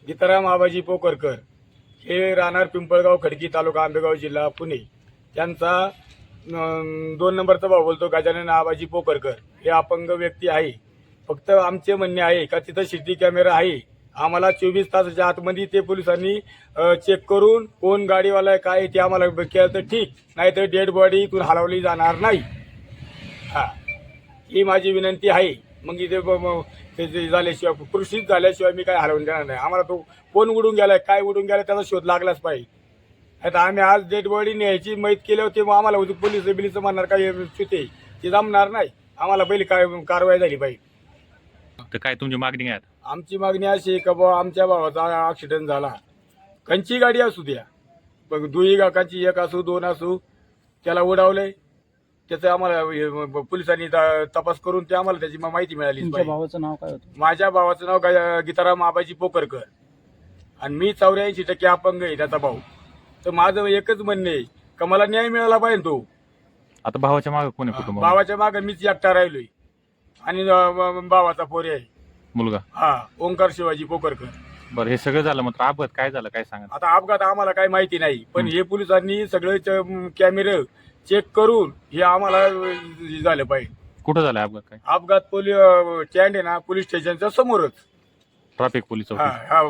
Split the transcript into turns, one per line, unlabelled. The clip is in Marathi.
गीताराम आबाजी पोकरकर हे राहणार पिंपळगाव खडकी तालुका आंबेगाव जिल्हा पुणे. त्यांचा 2 नंबरचा भाऊ बोलतो गजानन आबाजी पोकरकर. हे अपंग व्यक्ती आहे. फक्त आमचे म्हणणे आहे का तिथं सिटी कॅमेरा आहे. आम्हाला 24 तासाच्या आतमध्ये ते पोलिसांनी चेक करून कोण गाडीवाला आहे काय ते आम्हाला केलं तर ठीक, नाही तर डेड बॉडी इथून हलवली जाणार नाही. हा, ही माझी विनंती आहे. मग इथे ते झाल्याशिवाय कृषीच झाल्याशिवाय मी काय हलवून देणार नाही. आम्हाला तो कोण उडून गेलाय काय उडून गेलाय त्याचा शोध लागलाच पाहिजे. आता आम्ही आज डेड बॉडी न्यायची मैत केल्यावर ते आम्हाला पोलीस बिलीस म्हणणार काय चुते ते जमणार नाही. आम्हाला पहिली काय कारवाई झाली पाहिजे.
तर काय तुमची मागणी आहे?
आमची मागणी अशी आहे का बाबा आमच्या भावाचा ॲक्सिडेंट झाला, कंची गाडी असू द्या, बघ दुई काकांची, एक असू 2 असू, त्याला उडावलंय त्याचं आम्हाला पोलिसांनी तपास करून ते आम्हाला त्याची माहिती मिळाली.
तुमच्या भावाचं नाव काय होतं?
माझ्या भावाचं नाव गीताराम आबाजी पोकरकर आणि मी 84% अपंग आहे त्याचा भाऊ. तर माझं एकच म्हणणे आहे का मला न्याय मिळाला पाहिजे. तो
आता भावाच्या मागे कोणी कुटुंब?
भावाच्या मागे मीच एकटा राहिलोय आणि भावाचा पोरे आहे
मुलगा.
हा, ओंकार शिवाजी पोकरकर.
बरं, हे सगळं झालं मात्र अपघात काय झालं काय सांगा?
आता अपघात आम्हाला काही माहिती नाही, पण हे पोलिसांनी सगळे कॅमेरे चेक करून हे आम्हाला झालं पाहिजे.
कुठं झालं अपघात? काय
अपघात स्टँड आहे ना पोलीस स्टेशनच्या समोरच.
Traffic police?
हा